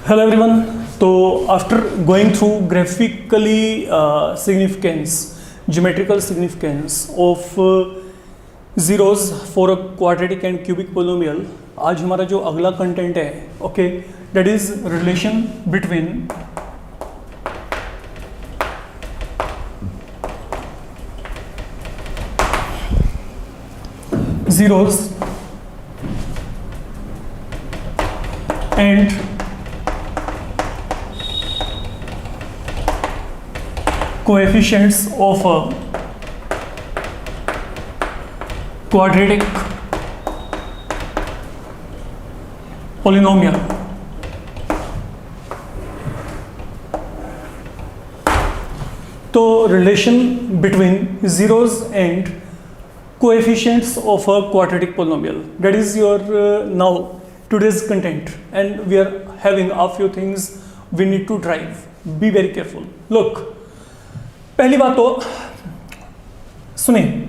Hello everyone. So after going through graphically significance, geometrical significance of zeros for a quadratic and cubic polynomial, आज हमारा जो अगला content है, okay, that is relation between zeros and coefficients of a quadratic polynomial. तो relation between zeros and coefficients of a quadratic polynomial, that is your now today's content, and we are having a few things we need to drive. Be very careful. Look, पहली बात तो सुनिए,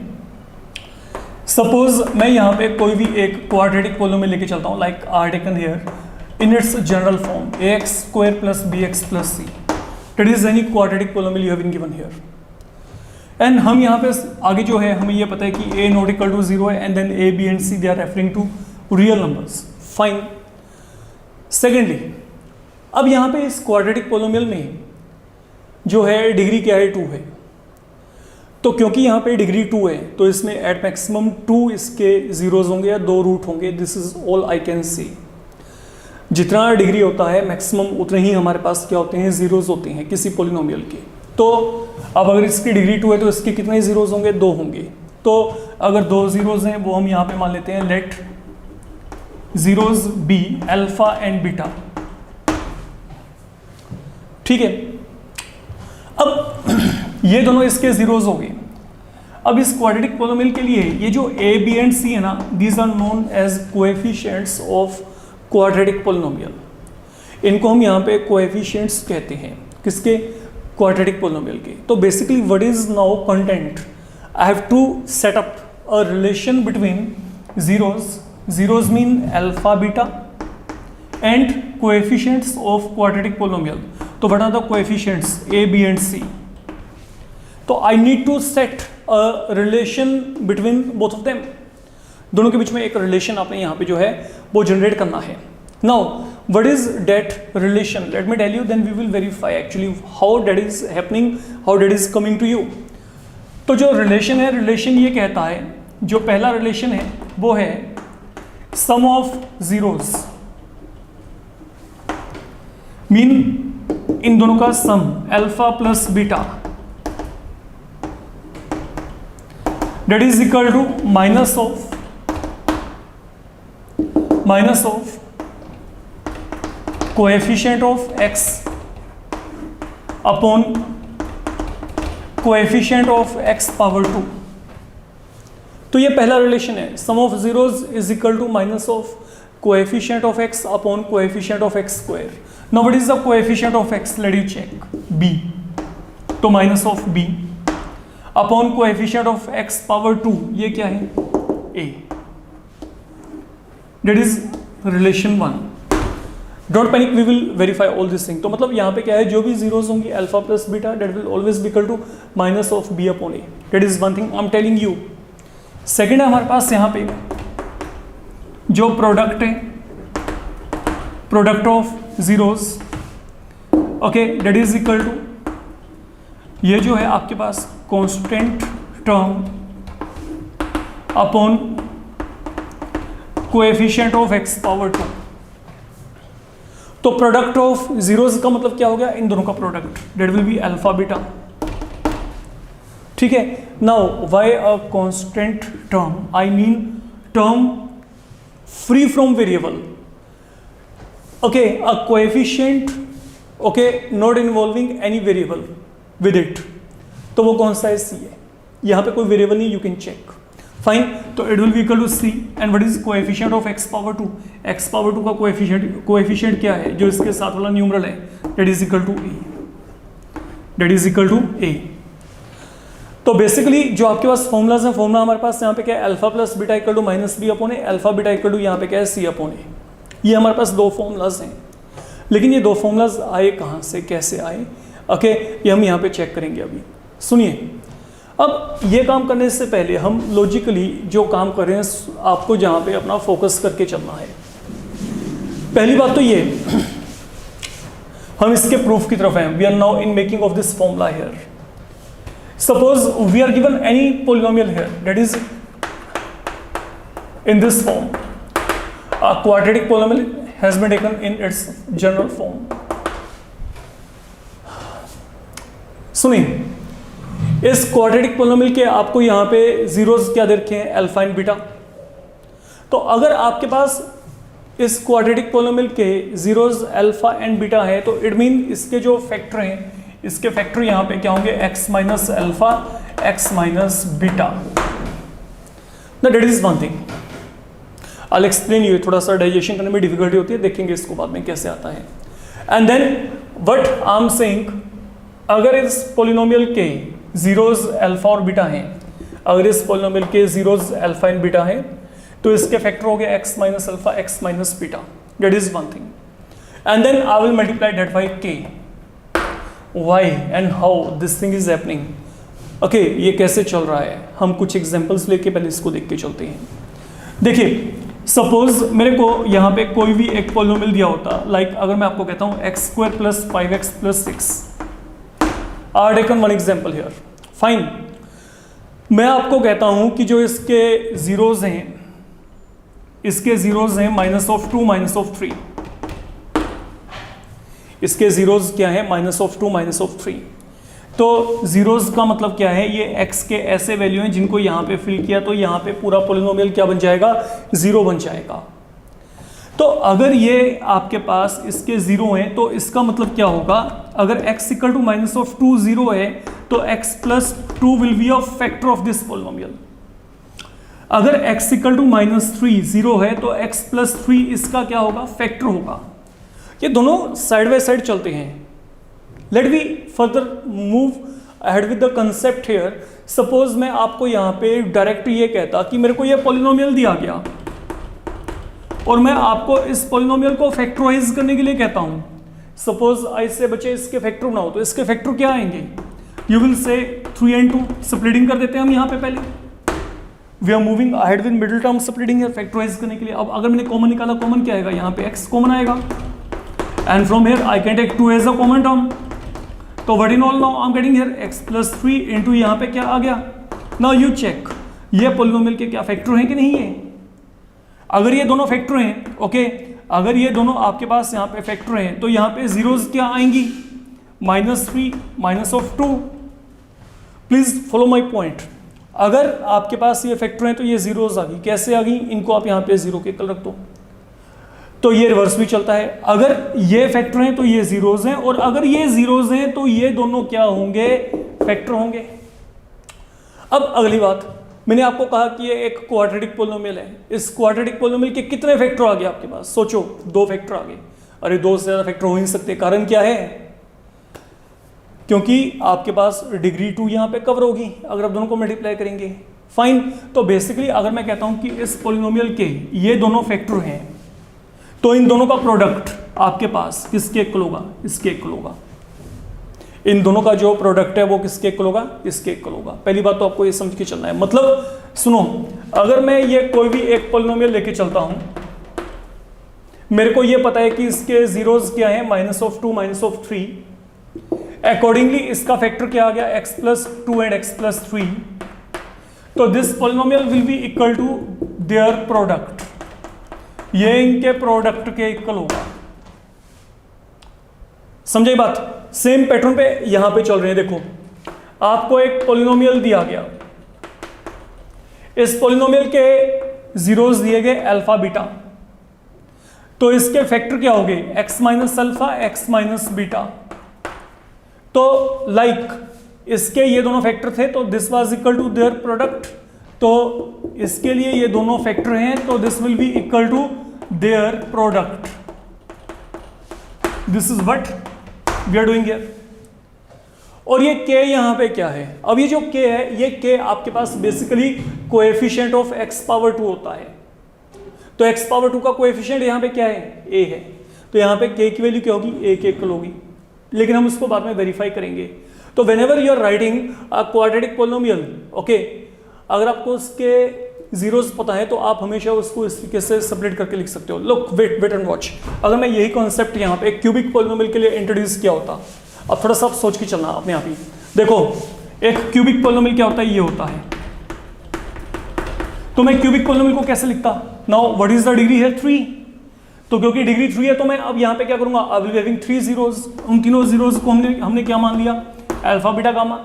suppose मैं यहाँ पे कोई भी एक क्वाड्रेटिक पोलिनोमियल लेके चलता हूँ, like are taken here in its general form ax square plus bx plus c, that is any quadratic polynomial you have been given here. And हम यहाँ पे आगे जो है हमें ये पता है कि a नॉट इक्वल टू 0 है, and then a b and c they are referring to real numbers. Fine. Secondly, अब यहाँ पे इस क्वाड्रेटिक पोलिनोमियल में जो है डिग्री क्या है, 2 है. तो क्योंकि यहाँ पे डिग्री 2 है तो इसमें एट मैक्सिमम 2 इसके जीरोज होंगे या 2 रूट होंगे. This is all I can see. जितना डिग्री होता है मैक्सिमम उतने ही हमारे पास क्या होते हैं, जीरोज होते हैं किसी पोलिनोमियल के. तो अब अगर इसकी डिग्री 2 है तो इसके कितने जीरोज होंगे, 2 होंगे. तो अगर 2 जीरोज हैं वो हम यहाँ पे मान लेते हैं, let zeros be alpha and beta. ठीक है. अब ये दोनों इसके जीरोज हो गए. अब इस क्वाड्रेटिक पोलिनोमियल के लिए ये जो a b एंड c है ना, these are known as coefficients of quadratic polynomial. इनको हम यहाँ पे कोएफिशिएंट्स कहते हैं, किसके, क्वाड्रेटिक पोलिनोमियल के. तो basically what is now content, I have to set up a relation between zeros mean alpha beta and coefficients of quadratic polynomial. तो what are the coefficients a b and c. तो I need to set a relation between both of them. दोनों के बीच में एक relation आपने यहाँ पे जो है वो जनरेट करना है. Now what is that relation, let me tell you, then we will verify actually how that is happening, how that is coming to you. तो जो रिलेशन है, रिलेशन ये कहता है, जो पहला रिलेशन है वो है सम ऑफ जीरोज, मीन इन दोनों का sum alpha plus beta, that is equal to minus of coefficient of x upon coefficient of x power 2. तो ये पहला रिलेशन है, sum of zeros is equal to minus of coefficient of x upon coefficient of x square. Now what is the coefficient of x? Let you check. b. तो minus of b upon coefficient of x power 2, ये क्या है, a. That is relation 1. Don't panic, we will verify all this thing. तो मतलब यहाँ पे क्या है, जो भी जीरोज होंगी alpha plus beta, that will always be equal to minus of b upon a. That is one thing I'm telling you. Second है हमारे पास यहाँ पे जो प्रोडक्ट है, product of zeros, okay, that is equal to, ये जो है आपके पास constant term upon coefficient of x power 2. तो प्रोडक्ट ऑफ जीरोज का मतलब क्या हो गया, इन दोनों का product, that will be alpha beta. ठीक है. Now why a constant term, I mean term free from variable. Okay, a coefficient, okay, not involving any variable with it. तो वो कौन सा है, c है. यहाँ पे कोई वेरिएबल नहीं, यू कैन चेक. फाइन. तो it will be equal to c and what is coefficient of x power 2. x power 2 का कोएफिशिएंट क्या है, जो इसके साथ वाला न्यूमरल है, that is equal to a. That is equal to a. तो बेसिकली जो आपके पास फॉर्मूलाज हैं, फॉर्मूला हमारे पास यहाँ पे क्या है, alpha plus beta equal to minus B upon A, alpha beta equal to यहाँ पे क्या है, सी अपॉन ए. ये हमारे पास दो फॉर्मूलाज हैं. लेकिन ये दो फॉर्मूलाज आए कहाँ से, कैसे आए, ओके, ये हम यहाँ पे चेक करेंगे अभी। सुनिए, अब ये काम करने से पहले हम लॉजिकली जो काम कर रहे हैं आपको जहाँ पे अपना फोकस करके चलना है। पहली बात तो ये, हम इसके प्रूफ की तरफ हैं। We are now in making of this formula here. Suppose we are given any polynomial here that is in this form, a quadratic polynomial has been taken in its general form. सुनिए, इस quadratic polynomial के आपको यहाँ पे zeros क्या दे रखे हैं, alpha and beta. तो अगर आपके पास इस क्वाड्रेटिक पॉलिनोमियल के जीरोस अल्फा एंड बीटा है तो इट मीन इसके जो फैक्टर हैं, इसके फैक्टर यहाँ पे क्या होंगे, x minus alpha, x minus beta. That is one thing, I explain you. थोड़ा सा डाइजेशन करने में डिफिकल्टी होती है, देखेंगे इसको बाद में कैसे आता है। And then what I am saying, अगर इस पॉलिनोमियल के जीरोस अल्फा और बीटा हैं, अगर इस पॉलिनोमियल के जीरोस अल्फा एंड बीटा हैं तो इसके फैक्टर हो गए x minus alpha, x minus beta. That is one thing. And then I will multiply that by k। Why and how this thing is happening, okay, ये कैसे चल रहा है, हम कुछ एग्जांपल्स लेके पहले इसको देख के चलते हैं। देखिए, सपोज मेरे को यहाँ पे कोई भी एक पॉलिनोमियल दिया होता, लाइक अगर मैं आपको कहता हूँ x square plus 5x plus 6, are taken one example here, fine. मैं आपको कहता हूं कि जो इसके जीरोज हैं, इसके जीरोज हैं माइनस ऑफ 2 माइनस ऑफ 3, इसके जीरोज क्या है, माइनस ऑफ 2 माइनस ऑफ 3। तो जीरोज का मतलब क्या है, ये x के ऐसे वैल्यू हैं जिनको यहाँ पे फिल किया तो यहाँ पे पूरा पॉलिनोमियल क्या बन जाएगा, जीरो बन जाएगा। तो अगर ये आपके पास इसके जीरो हैं तो इसका मतलब क्या होगा, अगर x equal to minus of 2 zero है तो x plus 2 will be a factor of this polynomial. अगर x equal to minus 3 zero है तो x प्लस 3 इसका क्या होगा, फैक्टर होगा। ये दोनों साइड बाय साइड चलते हैं। Let we further move ahead with the concept here. Suppose मैं आपको यहाँ पे डायरेक्ट ये कहता कि मेरे को ये पॉलिनोमियल दिया गया और मैं आपको इस पॉलिनोमियल को फैक्टराइज करने के लिए कहता हूं। सपोज ऐसे बच्चे इसके फैक्टर बनाओ तो इसके फैक्टर क्या आएंगे, you will say 3 and 2, splitting कर देते हैं हम यहाँ पे पहले। We are moving ahead with middle term splitting है फैक्टराइज करने के लिए। अब अगर मैंने कॉमन निकाला, कॉमन क्या आएगा, यहाँ पे x कॉमन आएगा and from here I can take 2 as a common term. तो what in all now I am getting here x plus 3 into यहाँ पे क्या आ गया। नाउ यू चेक, ये पॉलिनोमियल के क्या फैक्टर हैं कि नहीं है। अगर ये दोनों फैक्टर हैं, ओके, अगर ये दोनों आपके पास यहाँ पे फैक्टर हैं तो यहाँ पे जीरोज क्या आएंगी, minus 3 minus of 2। Please follow my point. अगर आपके पास ये फैक्टर हैं तो ये जीरोज आ गई, कैसे आ गई, इनको आप यहाँ पे जीरो के कल रख दो तो ये रिवर्स भी चलता है। अगर ये फैक्टर हैं तो ये जीरोज हैं, और अगर ये जीरोज हैं तो ये दोनों क्या होंगे, फैक्टर होंगे। अब अगली बात, मैंने आपको कहा कि ये एक क्वाड्रेटिक पॉलिनोमियल है। इस क्वाड्रेटिक पॉलिनोमियल के कितने फैक्टर आ गए आपके पास, सोचो, 2 फैक्टर आ गए। अरे 2 से ज्यादा फैक्टर हो ही नहीं सकते, कारण क्या है, क्योंकि आपके पास डिग्री 2 यहाँ पे कवर होगी अगर आप दोनों को मल्टीप्लाई करेंगे। फाइन, तो बेसिकली अगर मैं कहता हूं कि इस पॉलिनोमियल के ये दोनों फैक्टर हैं तो इन दोनों का प्रोडक्ट आपके पास किसके इक्वल होगा, इसके इक्वल होगा। इन दोनों का जो प्रोडक्ट है वो किसके इक्वल होगा, इसके इक्वल होगा। पहली बात तो आपको ये समझ के चलना है। मतलब सुनो, अगर मैं ये कोई भी एक पॉलिनोमियल लेके चलता हूं, मेरे को ये पता है कि इसके जीरोज क्या है, minus of 2 minus of 3। Accordingly इसका फैक्टर क्या आ गया, x plus 2 and x plus 3। तो this polynomial will be equal to their product, ये इनके प्रोडक्ट के इक्वल होगा। समझे बात, सेम पैटर्न पे यहां पे चल रहे हैं। देखो, आपको एक पॉलिनोमियल दिया गया, इस पॉलिनोमियल के जीरोस दिए गए अल्फा बीटा, तो इसके फैक्टर क्या हो गए, x minus alpha, x minus beta. तो इसके ये दोनों फैक्टर थे तो this was equal to their product, तो इसके लिए ये दोनों फैक्टर हैं तो this will be equal to their product. This is what we are doing here. और ये k यहां पे क्या है, अब ये जो k है, ये k आपके पास basically coefficient of x power 2 होता है। तो x पावर 2 का कोएफिशिएंट यहां पे क्या है, a है। तो यहाँ पे k की वैल्यू क्या होगी, एक इक्वल होगी, लेकिन हम उसको बाद में वेरीफाई करेंगे। तो whenever you are writing a quadratic polynomial, okay, अगर आपको उसके जीरोस पता है तो आप हमेशा उसको इस तरीके से सेपरेट करके लिख सकते हो। Look, wait and watch. अगर मैं यही कॉन्सेप्ट यहाँ पे क्यूबिक पोलिनोमियल के लिए इंट्रोड्यूस किया होता, अब थोड़ा सा आप सोच के चलना अपने आप ही। देखो, एक क्यूबिक पोलिनोमियल क्या होता है, ये होता है। तो मैं क्यूबिक पोलिनोमियल को कैसे लिखता? Now what is the degree है, 3। तो क्योंकि डिग्री 3 है तो मैं अब यहाँ पे क्या करूंगा, आई विल बी हैविंग 3 जीरोस। उन तीनों जीरोस को हमने क्या मान लिया, अल्फा बीटा गामा।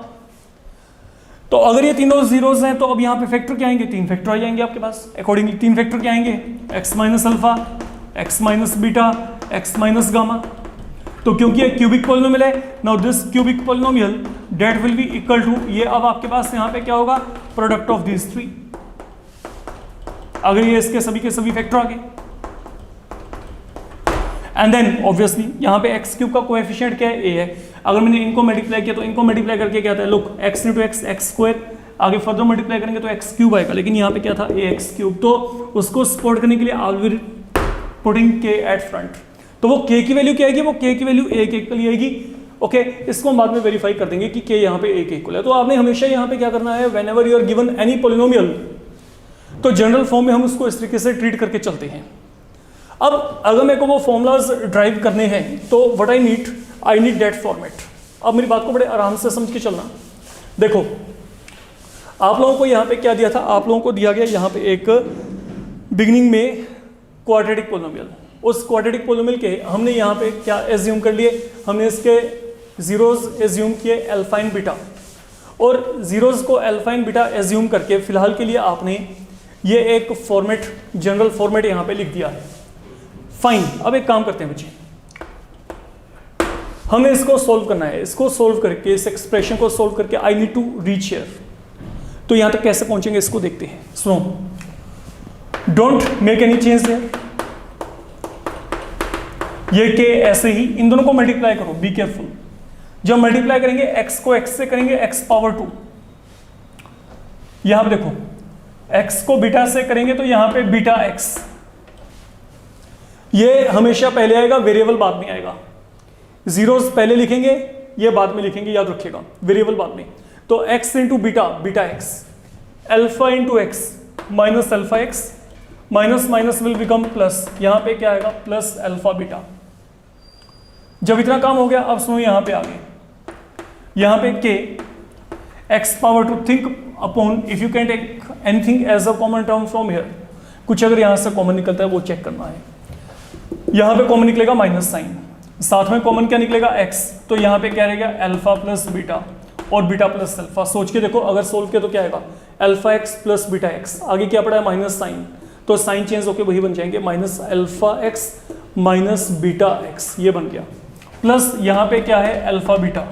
तो अगर ये तीनों जीरोस हैं तो अब यहाँ पे फैक्टर क्या आएंगे, 3 फैक्टर आ जाएंगे आपके पास। अकॉर्डिंगली 3 फैक्टर क्या आएंगे, x minus alpha, x minus beta, x minus gamma. तो क्योंकि ये क्यूबिक पोलिनोमियल है, now this cubic polynomial that will be equal to, ये अब आपके पास यहाँ पे क्या होगा, प्रोडक्ट ऑफ दिस 3। अगर ये इसके सभी के सभी फैक्टर आ गए, एंड देन ऑब्वियसली यहाँ पे एक्स क्यूब का कोएफिशिएंट क्या है, ए है। अगर मैंने इनको मल्टीप्लाई किया तो इनको मल्टीप्लाई करके क्या आता है, look, x into x, x square. आगे फर्दर मल्टीप्लाई करेंगे तो एक्स क्यूब आएगा, लेकिन यहाँ पे क्या था, ए एक्स क्यूब। तो उसको सपोर्ट करने के लिए आई विल पुटिंग के एट फ्रंट। तो वो के की वैल्यू क्या आएगी, वो के की वैल्यू ए के इक्वल आएगी। ओके, इसको हम बाद में वेरीफाई कर देंगे कि के यहाँ पे ए के इक्वल है। तो आपने हमेशा यहाँ पे क्या करना है, whenever you are given any polynomial, तो जनरल फॉर्म में हम उसको इस तरीके से ट्रीट करके चलते हैं। अब अगर मेरे को वो फॉर्मूलाज ड्राइव करने हैं तो what I need that format. अब मेरी बात को बड़े आराम से समझ के चलना। देखो, आप लोगों को यहाँ पे क्या दिया था, आप लोगों को दिया गया यहाँ पे एक बिगिनिंग में क्वाड्रेटिक पोलिनोमियल। उस क्वाड्रेटिक पोलिनोमियल के हमने यहाँ पे क्या एज्यूम कर लिए, हमने इसके जीरोज एज्यूम किए अल्फा एंड बीटा, और जीरोज को अल्फा एंड बीटा एज्यूम करके फिलहाल के लिए आपने ये एक फॉर्मेट, जनरल फॉर्मेट यहाँ पे लिख दिया है। फाइन, अब एक काम करते हैं बच्चे, हमें इसको सोल्व करना है। इसको सोल्व करके, इस एक्सप्रेशन को सोल्व करके I need to reach here. तो यहां तक कैसे पहुंचेंगे इसको देखते हैं। सुनो, don't make any change there. ये के ऐसे ही इन दोनों को मल्टीप्लाई करो, बी केयरफुल। जब मल्टीप्लाई करेंगे x को x से करेंगे x पावर 2। यहां पे देखो, x को बीटा से करेंगे तो यहां पे बीटा x, ये हमेशा पहले आएगा, वेरिएबल बाद में आएगा। जीरोस पहले लिखेंगे, ये बाद में लिखेंगे, याद रखिएगा, वेरिएबल बाद में। तो x into beta, beta x, alpha into x minus alpha x, minus minus will become plus, यहां पे क्या आएगा, प्लस अल्फा बीटा। जब इतना काम हो गया, अब सुनो यहां पे आ गए, यहां पे k x power 2, think upon if you can take anything as a common term from here. कुछ अगर यहां से कॉमन निकलता है वो चेक करना है। यहां पे कॉमन निकलेगा माइनस साइन, साथ में कॉमन क्या निकलेगा, x। तो यहां पे क्या रहेगा, अल्फा प्लस बीटा और बीटा प्लस अल्फा। सोच के देखो, अगर सोल्व किया तो क्या आएगा, alpha x plus beta x। आगे क्या पड़ा है, माइनस साइन, तो साइन चेंज होके वही बन जाएंगे, minus alpha x minus beta x, ये बन गया। प्लस यहां पे क्या है, alpha beta.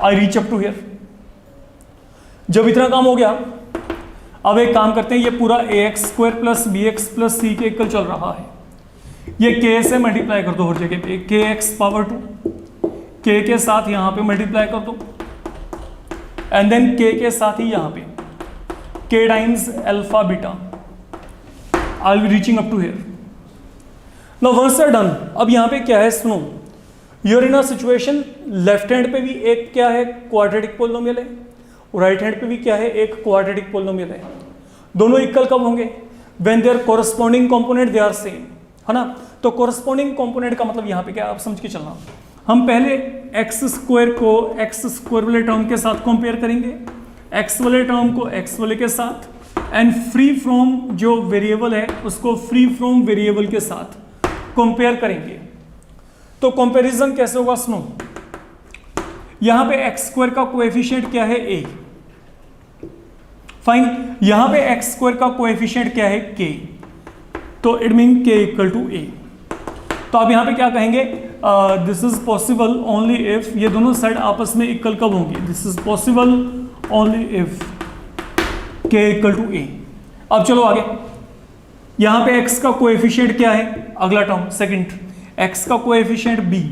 I reach up to here. जब इतना काम हो गया, अब एक काम करते हैं, ये पूरा ax square plus bx plus c के इक्वल चल रहा है। ये k से मल्टीप्लाई कर दो हर जगह पे, kx पावर 2, k के साथ यहाँ पे मल्टीप्लाई कर दो, एंड देन k के साथ ही यहाँ पे k times alpha beta. I will be reaching up to here. Now once are done, अब यहाँ पे क्या है, सुनो, you are in a situation, left hand पे भी एक क्या है, क्वाड्रेटिक पोलिनोमियल है, राइट हैंड पे भी क्या है, एक क्वाड्रेटिक पोलिनोमियल है। दोनों इक्वल कब होंगे, when their corresponding component they are same, है ना। तो कोरस्पॉन्डिंग कंपोनेंट का मतलब यहाँ पे क्या, आप समझ के चलना। हम पहले एक्स स्क्वायर को एक्स स्क्वायर वाले टर्म के साथ कंपेयर करेंगे, एक्स वाले टर्म को एक्स वाले के साथ, एंड फ्री फ्रॉम जो वेरिएबल है उसको फ्री फ्रॉम वेरिएबल के साथ कंपेयर करेंगे। तो कंपैरिजन कैसे होगा, सुनो, यहां पे एक्स स्क्वायर का कोएफिशिएंट क्या है, ए। फाइन, यहां पे एक्स स्क्वायर का कोएफिशिएंट क्या है, के। तो इट मीन के इक्वल टू ए। तो आप यहां पे क्या कहेंगे, this is possible only if, ये दोनों साइड आपस में इक्वल कब होंगी, this is possible only if के इक्वल टू ए। अब चलो आगे, यहां पे x का कोएफिशिएंट क्या है, अगला टर्म सेकंड, x का कोएफिशिएंट b।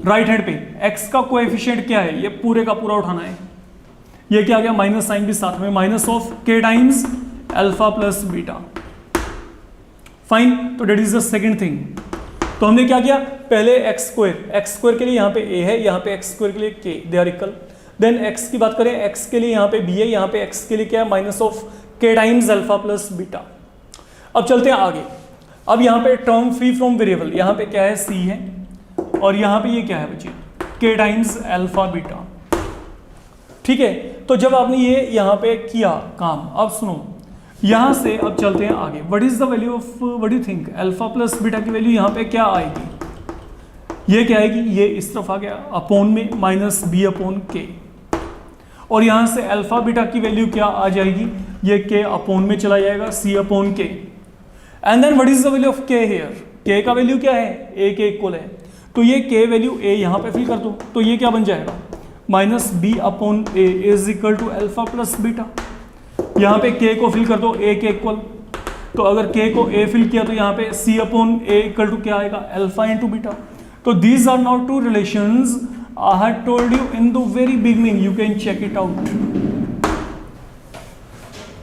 राइट हैंड पे x का कोएफिशिएंट क्या है, ये पूरे का पूरा उठाना है। ये क्या आ गया, माइनस साइन भी साथ में, minus of k times alpha plus beta. Fine, तो that is the second thing. तो हमने क्या किया, पहले एक्स स्क्वायर के लिए यहाँ पे a है, यहाँ पे एक्स स्क्वायर के लिए k, they are equal. Then x की बात करें, x के लिए यहाँ पे b है, यहाँ पे x के लिए क्या है, minus of k times alpha plus beta. अब चलते हैं आगे। अब यहाँ पे टर्म फ्री फ्रॉम वेरिएबल, यहाँ पे क्या है c है, और यहाँ पे ये क्या है बच्चे, k टाइम्स अल्फा बीटा। ठीक है, तो जब आपने ये यहाँ पे किया काम, अब सुनो यहाँ से अब चलते हैं आगे। What is the value of, what do you think, alpha plus beta की वैल्यू यहाँ पे क्या आएगी, ये क्या आएगी, ये इस तरफ आ गया अपॉन में माइनस बी अपॉन के, और यहाँ से अल्फा बीटा की वैल्यू क्या आ जाएगी, ये के अपॉन में चला जाएगा C upon K. And then what is the value of K here, K का वैल्यू क्या है, ए के इक्वल है, तो ये के वैल्यू ए यहाँ पे फिल कर दो, तो ये क्या बन जाएगा, minus B upon A is equal to alpha plus beta. यहाँ पे k को फिल कर दो a के इक्वल, तो अगर k को a फिल किया तो यहाँ पे c upon a equal to क्या आएगा, अल्फा इंटू बीटा। तो these are not two relations I had told you in the very beginning, you can check it out.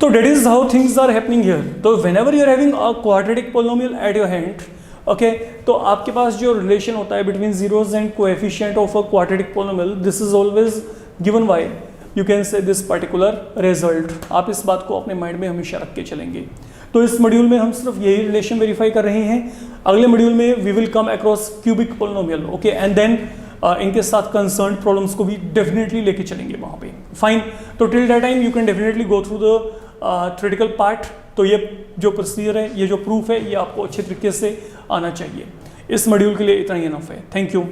तो that is how things are happening here. तो whenever you are having a quadratic polynomial at your hand, okay, तो आपके पास जो relation होता है between zeros and coefficient of a quadratic polynomial, this is always given by, you can say this particular result. आप इस बात को अपने माइंड में हमेशा रख के चलेंगे। तो इस मॉड्यूल में हम सिर्फ यही रिलेशन वेरीफाई कर रहे हैं। अगले मॉड्यूल में we will come across cubic polynomial, okay, and then इनके साथ कंसर्न प्रॉब्लम्स को भी डेफिनेटली लेके चलेंगे वहाँ पे। फाइन, तो till that time you can definitely go through the theoretical part. तो ये जो प्रोसीजर है, ये जो प्रूफ है, ये आपको अच्छे तरीके से आना चाहिए। इस मॉड्यूल के लिए इतना ही इनफ है। Thank you.